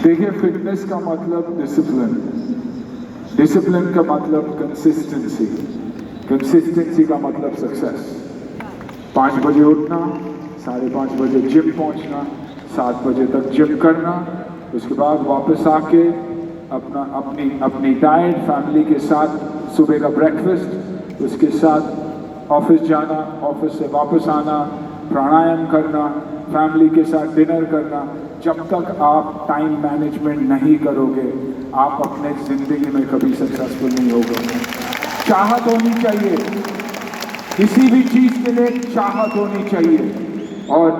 देखिए, फिटनेस का मतलब डिसिप्लिन, डिसिप्लिन का मतलब कंसिस्टेंसी, कंसिस्टेंसी का मतलब सक्सेस। 5 बजे उठना, 5:30 बजे जिम पहुंचना, 7 बजे तक जिम करना, उसके बाद वापस आके अपनी डाइट, फैमिली के साथ सुबह का ब्रेकफास्ट, उसके साथ ऑफिस जाना, ऑफिस से वापस आना, प्राणायाम करना, फैमिली के साथ डिनर करना। जब तक आप टाइम मैनेजमेंट नहीं करोगे, आप अपने जिंदगी में कभी सक्सेसफुल नहीं होगे। चाहत होनी चाहिए, किसी भी चीज के लिए चाहत होनी चाहिए, और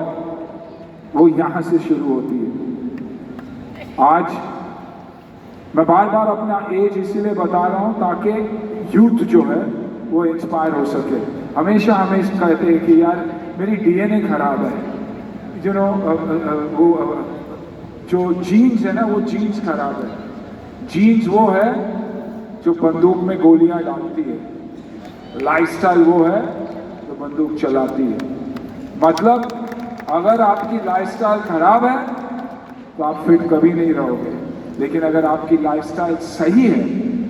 वो यहां से शुरू होती है। आज मैं बार बार अपना एज इसीलिए बता रहा हूं ताकि यूथ जो है वो इंस्पायर हो सके। हमेशा हमें कहते हैं कि यार मेरी डीएनए खराब है, यू नो, वो जो जीन्स है ना, वो जीन्स खराब है। जीन्स वो है जो बंदूक में गोलियां डालती है, लाइफस्टाइल वो है जो बंदूक चलाती है। मतलब अगर आपकी लाइफस्टाइल खराब है तो आप फिट कभी नहीं रहोगे, लेकिन अगर आपकी लाइफस्टाइल सही है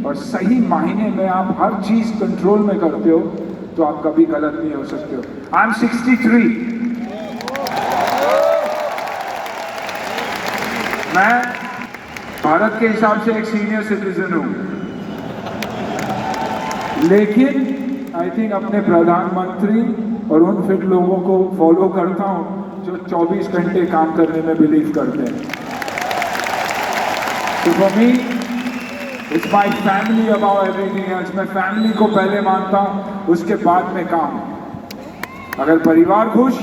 और सही मायने में आप हर चीज कंट्रोल में करते हो तो आप कभी गलत नहीं हो सकते हो। आई एम 63, मैं भारत के हिसाब से एक सीनियर सिटीजन हूं, लेकिन आई थिंक अपने प्रधानमंत्री और उन फिट लोगों को फॉलो करता हूं जो 24 घंटे काम करने में बिलीव करते हैं। तो for me it's my family about everything else. मैं फैमिली को पहले मानता हूं, उसके बाद में काम। अगर परिवार खुश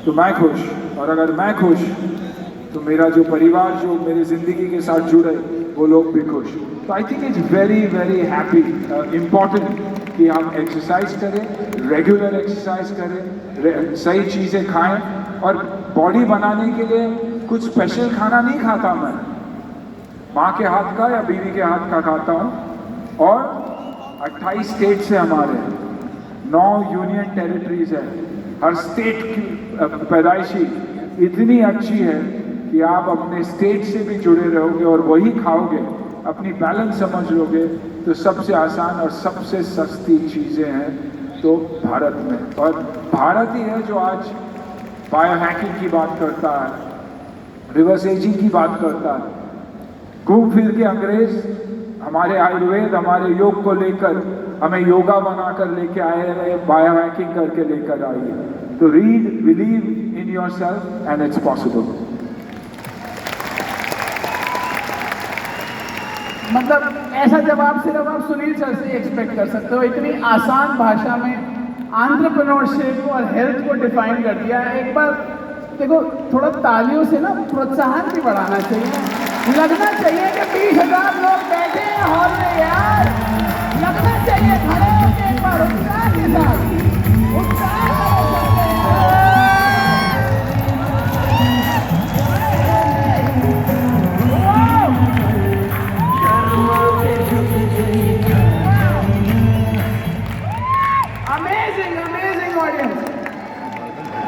तो मैं खुश, और अगर मैं खुश तो मेरा जो परिवार, जो मेरी जिंदगी के साथ जुड़े, वो लोग भी खुश। तो I think it's very very happy important कि हम एक्सरसाइज करें, रेगुलर एक्सरसाइज करें, सही चीज़ें खाएं। और बॉडी बनाने के लिए कुछ स्पेशल खाना नहीं खाता मैं, माँ के हाथ का या बीवी के हाथ का खाता हूँ। और 28 स्टेट से हमारे 9 यूनियन टेरिटरीज है, हर स्टेट की पैदाइशी इतनी अच्छी है कि आप अपने स्टेट से भी जुड़े रहोगे और वही खाओगे, अपनी बैलेंस समझ लोगे। तो सबसे आसान और सबसे सस्ती चीज़ें हैं तो भारत में, और भारत ही है जो आज बायोहैकिंग की बात करता है, रिवर्स एजिंग की बात करता है। घूम फिर के अंग्रेज हमारे आयुर्वेद, हमारे योग को लेकर हमें योगा बनाकर लेके आए रहे, बायोहैकिंग करके लेकर आई है। तो read, believe in yourself and it's possible. मतलब ऐसा जवाब सिर्फ आप सुनील सर से एक्सपेक्ट कर सकते हो। इतनी आसान भाषा में एंटरप्रेन्योरशिप और हेल्थ को डिफाइन कर दिया है। एक बार देखो, थोड़ा तालियों से ना प्रोत्साहन भी बढ़ाना चाहिए। लगना चाहिए कि 20,000 लोग बैठे हैं हॉल में यार, लगना चाहिए खड़े होकर एक बार उत्साह के साथ, उत्साह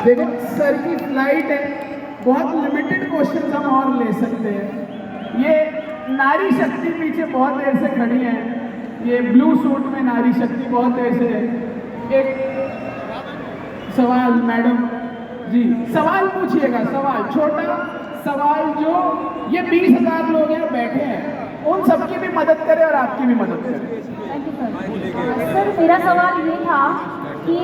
देखो सर की फ्लाइट है, बहुत लिमिटेड क्वेश्चन हम और ले सकते हैं। ये नारी शक्ति पीछे बहुत देर से खड़ी है, ये ब्लू सूट में नारी शक्ति बहुत देर से है। एक सवाल मैडम जी, सवाल पूछिएगा, सवाल छोटा सवाल, जो ये 20,000 लोग यहाँ बैठे हैं उन सबकी भी मदद करें और आपकी भी मदद करें। Thank you sir. मेरा सवाल ये था कि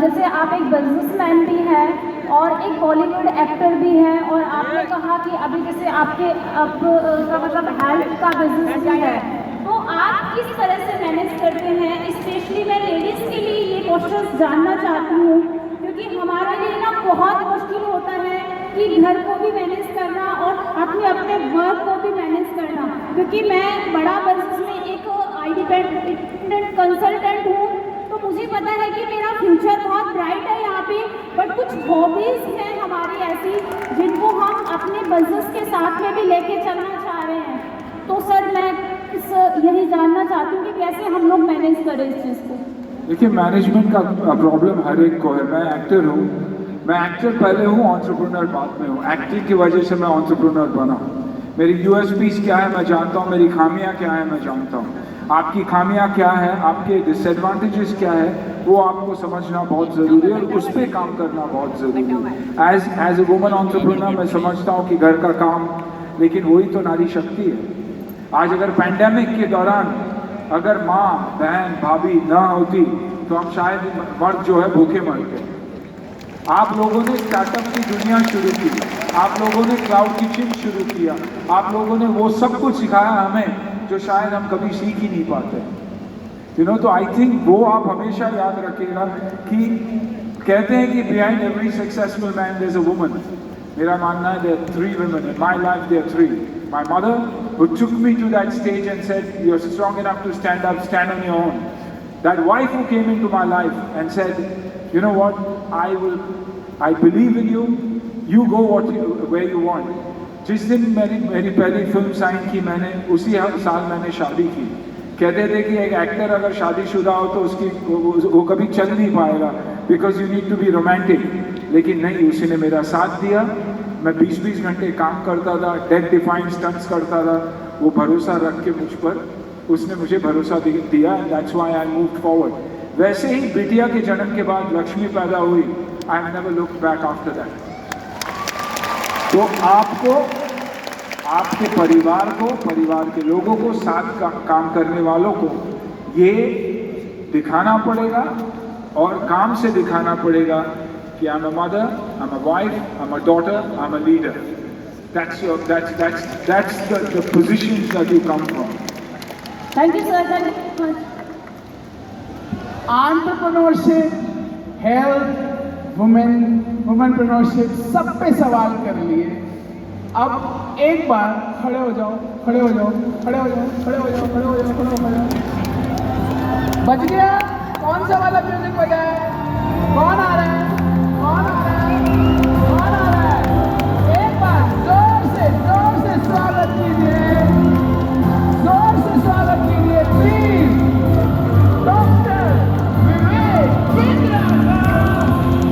जैसे आप एक बिजनेसमैन भी हैं और एक बॉलीवुड एक्टर भी हैं, और आपने कहा कि अभी जैसे आपके का मतलब हेल्थ का बिजनेस भी है, तो आप किस तरह से मैनेज करते हैं? स्पेशली मैं लेडीज़ के लिए ये क्वेश्चन जानना चाहती हूँ, क्योंकि हमारे लिए ना बहुत मुश्किल होता है कि घर को भी मैनेज करना और अपने वर्क को भी मैनेज करना। क्योंकि मैं बड़ा बिजनेस में एक इंडिपेंडेंट कंसल्टेंट हूँ, तो मुझे पता है कि मेरा फ्यूचर बहुत ब्राइट है यहाँ पे, बट कुछ हॉबीज़ हैं हमारी ऐसी जिनको हम अपने बिजनेस के साथ में भी लेके चलना चाह रहे हैं। तो सर मैं यही जानना चाहती हूँ कि कैसे हम लोग मैनेज करें इस चीज़ को। देखिए, मैनेजमेंट का प्रॉब्लम हर एक को है। मैं एक्टर हूँ, मैं एक्टर पहले हूँ, एंटरप्रेन्योर बाद में हूँ। एक्टिंग की वजह से मैं एंटरप्रेन्योर बना। मेरी यूएसपीज क्या है मैं जानता हूँ, मेरी खामियां क्या है मैं जानता हूँ। आपकी खामियां क्या है, आपके डिसएडवांटेजेस क्या है, वो आपको समझना बहुत ज़रूरी है और उस पर काम करना बहुत ज़रूरी है। एज ए वुमन एंटरप्रेन्योर मैं समझता हूँ कि घर का काम, लेकिन वही तो नारी शक्ति है। आज अगर पैंडेमिक के दौरान अगर माँ बहन भाभी ना होती तो हम शायद मर्द जो है भूखे मरते। आप लोगों ने स्टार्टअप की दुनिया शुरू की, आप लोगों ने क्लाउड किचन शुरू किया, आप लोगों ने वो सब कुछ सिखाया हमें जो शायद हम कभी सीख ही नहीं पाते। तो आई थिंक वो आप हमेशा याद रखिएगा कि कहते हैं कि behind every successful man there is a woman. मेरा मानना है there are 3 women in my life. There are 3. My mother, who took me to that stage and said, "You're strong enough to stand up, stand on your own." That wife who came into my life and said, "You know what? I believe in you. You go where you want." जिस दिन मेरी पहली film sign की मैंने, उसी साल मैंने शादी की। कहते थे कि एक एक्टर अगर शादीशुदा हो तो वो कभी चल नहीं पाएगा, because you need to be romantic. लेकिन नहीं, उसी ने मेरा साथ दिया। मैं 20-20 घंटे काम करता था, डेथ डिफाइंग स्टंट्स करता था। वो भरोसा रख के मुझ पर, उसने मुझे भरोसा दिया, and that's why I moved forward. वैसे ही बिटिया के जन्म के बाद लक्ष्मी पैदा हुई। I have never looked back after that. तो आपको, आपके परिवार को, परिवार के लोगों को, साथ काम करने वालों को ये दिखाना पड़ेगा और काम से दिखाना पड़ेगा कि I am a mother, I am a wife, I am a daughter, I am a leader. That's the positions that you come from. Thank you, sir. Thank you so much. Entrepreneurship, health, womenpreneurship, सब पे सवाल कर लिए। अब एक बार खड़े हो जाओ, खड़े हो जाओ, खड़े हो जाओ, खड़े हो जाओ, खड़े हो जाओ, खड़े हो जाओ। बज गया? कौन सा वाला म्यूजिक बजा है? कौन आ रहा है? कौन आ रहा है? कौन आ रहा है? एक बार जोर से स्वागत कीजिए, जोर से स्वागत कीजिए प्लीज डॉक्टर विवेक चंद्रा का।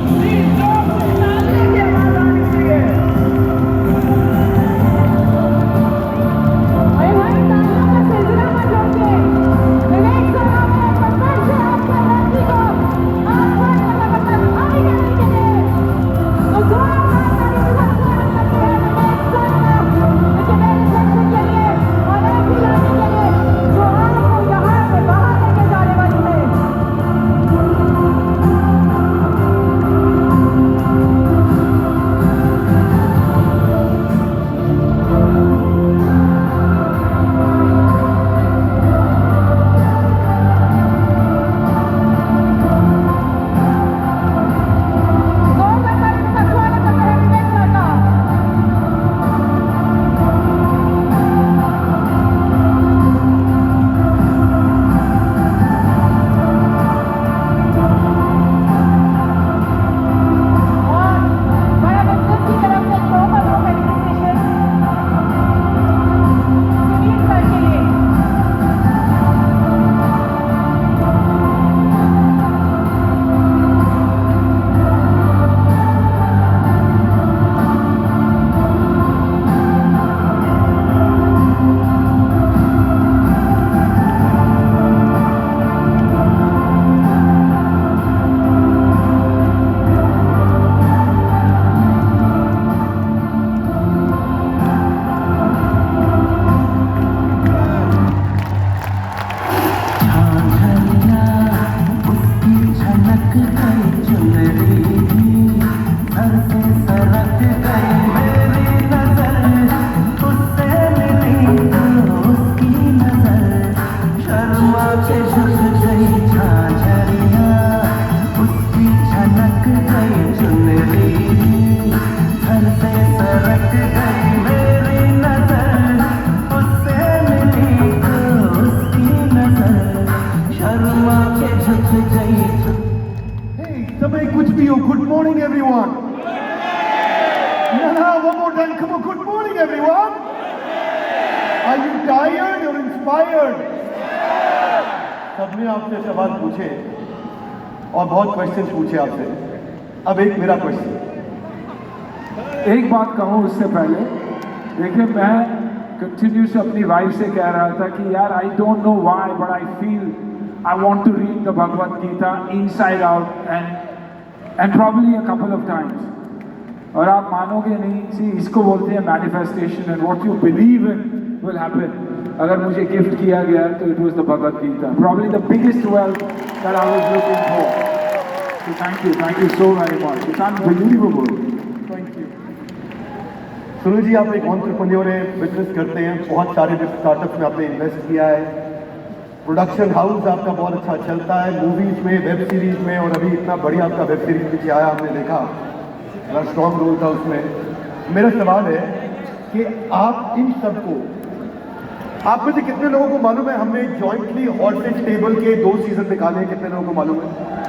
प्लीज जोर से ताली की आवाज आनी चाहिए। भाई तालियों का सिलसिला मचाओगे। विवेक सर, आपने एक बार से आपके लड़की को आप पर आई करने के लिए तो जोरदार ताली के साथ स्वागत करते हैं विवेक सर का। लेकिन मेरे सेक्शन के लिए और एक खिलाड़ी के लिए जो आपको यहाँ से बाहर लेके जाने वाली है। जोरदार ताली के साथ स्वागत करते हैं विवेक सर का। और बड़ा बिजनेस की तरफ से global home administration Sunil sir के लिए। Hey, somebody कुछ भी हो, good morning everyone. No, one more time, come on, good morning everyone. Are you tired or inspired? सबने आपसे सवाल पूछे और बहुत क्वेश्चन पूछे आपसे। अब एक मेरा क्वेश्चन। एक बात कहूँ उससे पहले, देखिए मैं कंटिन्यूस अपनी वाइफ से कह रहा था कि यार I don't know why but I feel I want to read the Bhagavad Gita inside out and probably a couple of times. और आप मानोगे नहीं, सी इसको बोलते हैं manifestation and what you believe in will happen. अगर मुझे गिफ्ट किया गया तो it was the Bhagavad Gita, probably the biggest wealth that I was looking for. So thank you so very much. It's unbelievable. Thank you. Sunil ji, आप एक entrepreneur हैं, business करते हैं, बहुत सारे स्टार्टअप्स में आपने इन्वेस्ट किया है, प्रोडक्शन हाउस आपका बहुत अच्छा चलता है, मूवीज में, वेब सीरीज में, और अभी इतना बढ़िया आपका वेब सीरीज पीछे आया, आपने देखा बड़ा स्ट्रॉन्ग रोल था उसमें। मेरा सवाल है कि आप इन सबको, आप में से कितने लोगों को मालूम है हमने जॉइंटली हॉर्सेस टेबल के 2 सीजन निकाले हैं? कितने लोगों को मालूम है?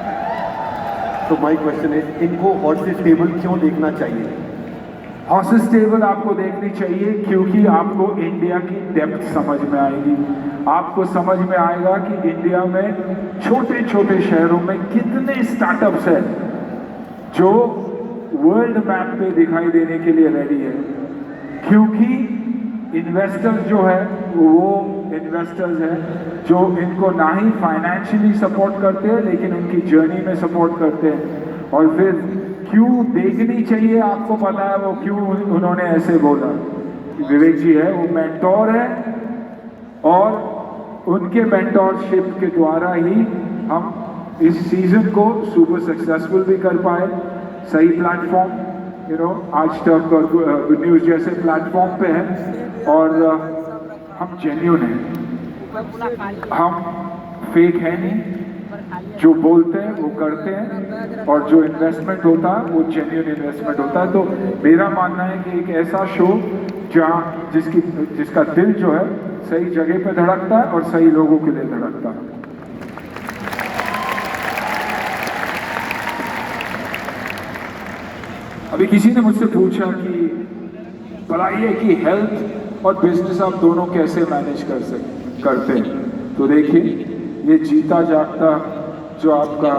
तो माय क्वेश्चन है, इनको हॉर्सेस टेबल क्यों देखना चाहिए? हॉर्सेस टेबल आपको देखनी चाहिए क्योंकि आपको इंडिया की डेप्थ समझ में आएगी। आपको समझ में आएगा कि इंडिया में छोटे छोटे शहरों में कितने स्टार्टअप्स हैं जो वर्ल्ड मैप पे दिखाई देने के लिए रेडी है। क्योंकि इन्वेस्टर्स जो है वो इन्वेस्टर्स हैं जो इनको ना ही फाइनेंशियली सपोर्ट करते हैं लेकिन उनकी जर्नी में सपोर्ट करते हैं। और फिर क्यों देखनी चाहिए, आपको पता है वो क्यों उन्होंने ऐसे बोला। विवेक जी है वो मेंटोर है और उनके मेंटोरशिप के द्वारा ही हम इस सीजन को सुपर सक्सेसफुल भी कर पाए। सही प्लेटफॉर्म आज तक और गुड न्यूज़ जैसे प्लेटफॉर्म पे है और हम जेन्युइन हैं, हम फेक है नहीं। जो बोलते हैं वो करते हैं और जो इन्वेस्टमेंट होता है वो जेन्युइन इन्वेस्टमेंट होता है। तो मेरा मानना है कि एक ऐसा शो जहाँ जिसका दिल जो है सही जगह पे धड़कता है और सही लोगों के लिए धड़कता है। अभी किसी ने मुझसे पूछा कि बताइए कि हेल्थ और बिजनेस आप दोनों कैसे मैनेज करते हैं। तो देखिए, ये जीता जागता जो आपका